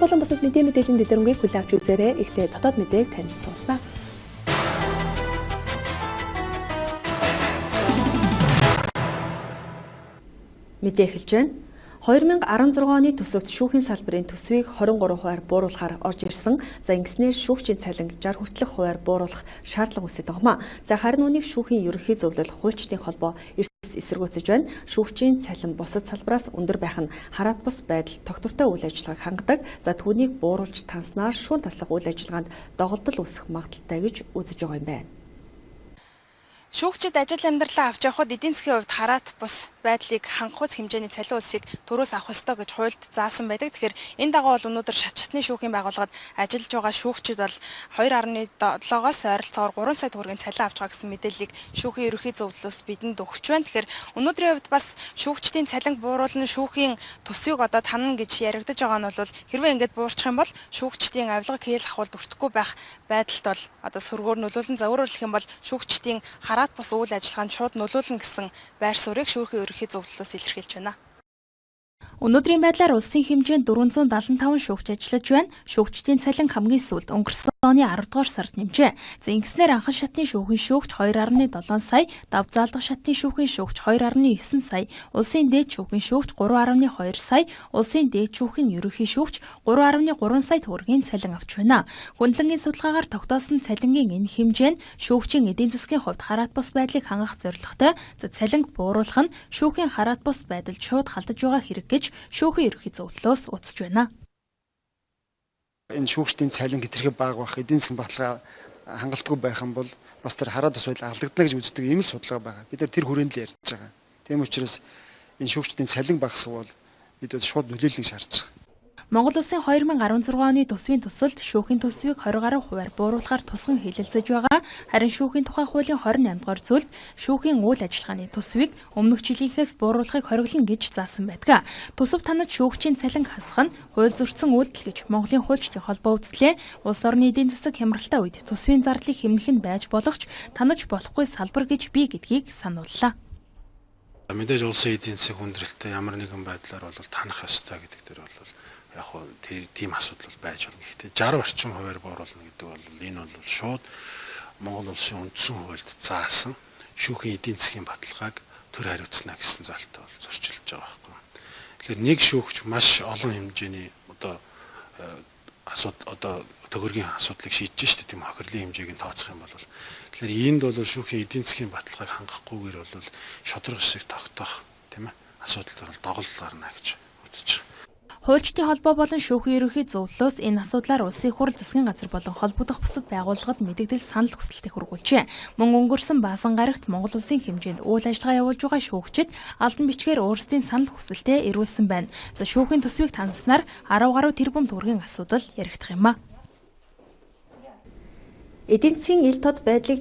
болон бусад мэдээллийн дэлгэрэнгүй хүлээн авч үзээрэй. Эхлээд дотоод мэдээг танилцуулнаа. Мэдээ эхэлж байна. 2016 оны төсөвт шүүхийн салбарын төсвийг 23% бууруулахаар орж ирсэн. За ингэснээр шүүгчийн цалинг 60 хүртэлх хувиар бууруулах шаардлага үүсэж байгаа юм. За харин үүнийг шүүхийн ерөнхий зөвлөл хуульчдын холбоо эсэргүүцэж байна. Шүүгчийн цалин бусад салбараас өндөр байх нь хараат бус байдал тогтвортой үйл ажиллагааг хангадаг. За түүнийг бууруулж танснаар шүүн таслах үйл ажиллагаанд доголдол үүсэх магадaltaй гэж үзэж байгаа юм байна. Шүүгчид ажил амьдралаа авч явахад эдийн засгийн хувьд хараат бус байдлыг хангахуйц хэмжээний цалин улсыг төрөөс авах ёстой гэж хуульд заасан байдаг. Тэгэхээр энэ дагуу бол өнөөдөр шатны шүүхийн байгууллагад ажиллаж байгаа шүүгчид бол 2.7-оос ойролцоогоор 3 сая төгрөгийн цалин авч байгаа гэсэн мэдээллийг шүүхийн ерөнхий зөвлөлөөс бидэнд өгч байна. Тэгэхээр өнөөдрийн хувьд бас шүүгчдийн цалин бууруулна, шүүхийн төсвийг одоо танна гэж яригдаж байгаа нь бол хэрвээ ингэж буурчих юм бол шүүгчдийн авилга хийл ахуйд өртөхгүй байх байдалд бол одоо сөргөөр нөлөөлнө. За өөрөөр хэлэх юм бол шүүгчдийн хараат бус үйл ажиллагаанд шууд нөлөөлнө гэсэн байр суурийг шүүхийн ерөнхий зөвлөлөөс илэрхийлж байна. Өнөөдрийн байдлаар улсын хэмжээнд 475 шүүгч ажиллаж байна. Шүүгчдийн цалин хамгийн сүүлд өнгөрсөн оны 10 дугаар сард нэмжээ. За ингэснээр анхан шатны шүүхийн шүүгч 2.7 сая, дав заалдах шатны шүүхийн шүүгч 2.9 сая, улсын дээд шүүхийн шүүгч 3.2 сая, улсын дээд шүүхийн ерөнхий шүүгч 3.3 сая төгрөгийн цалин авч байна. Хөндлөнгийн судалгаагаар тогтоосон цалингийн энэ хэмжээ нь шүүгчийн эдийн засгийн хувьд хараат бус байдлыг хангах зорилготой. За цалинг бууруулах нь шүүхийн хараат бус байдалд шууд халдаж байгаа хэрэг гэж шүүхийн ерөнхий зөвлөлөөс үзэж байна. Энэ шүүгчдийн цалин хэтэрхий бага бах, эдийн засгийн баталгаа хангалтгүй байх юм бол бас тэр хараат бус байдал алдагдлаа гэж үздэг ийм л судалгаа байгаа. Бид тэр хүрээнд л ярьж байгаа. Тийм учраас энэ шүүгчдийн цалин багасгах бол бид шууд нөлөөллийг шаардж байгаа. Монгол Улсын 2016 оны төсвийн төсөлд шүүхийн төсвийг 20 гаруй хувиар бууруулахаар тусган хэлэлцэж байгаа. Харин шүүхийн тухай хуулийн 28 дугаар зүйлд шүүхийн үйл ажиллагааны төсвийг өмнөх жилийнхээс бууруулахыг хориглоно гэж заасан байдаг. Төсөв танад шүүгчийн цалин хасах нь хууль зөрчсөн үйлдэл гэж Монголын хуульчдын холбоо үзлээ. Улс орны эдийн засаг хямралтай үед төсвийн зардлыг хэмнэх нь байж болох ч танаж болохгүй салбар гэж бий гэдгийг санууллаа. Мэдээж улсын эдийн засаг хүндрэлтэй ямар нэгэн байдлаар бол танах ёстой гэдэг дээр бол яг хөө тийм асуудал байж болно. Гэхдээ 60 орчим хувиар бууруулна гэдэг бол энэ бол шууд Монгол улсын үндсэн хуульд заасан шүүхийн эдийн засгийн баталгааг төр хариуцна гэсэн залттай бол зөрчилж байгаа байхгүй. Тэгэхээр нэг шүүгч маш олон хэмжээний одоо төгрөгийн асуудлыг шийдэж штэ тийм хохирлын хэмжээг нь тооцох юм бол тэгэхээр энд бол шүүхийн эдийн засгийн баталгааг хангахгүйгээр бол шудраг эсрэг тогтоох тийм ээ асуудал бол доголдол гарна гэж үзэж байгаа. Хуульчдын холбоо болон шүүхийн ерөнхий зөвлөлөөс энэ асуудлаар улсын хурал засгийн газар болон холбогдох бусад байгууллагад мэдээлэл санал хүсэлтийг хүргүүлжээ. Мөн өнгөрсөн баасан гарагт Монгол улсын хэмжээнд үйл ажиллагаа явуулж байгаа шүүгчид албан бичгээр өөрсдийн санал хүсэлтээ ирүүлсэн байна. За шүүхийн төсвийг таньснаар 10 гаруй тэрбум төгрөгийн асуудал яригдах юм а. Эдийн засгийн ил тод байдлыг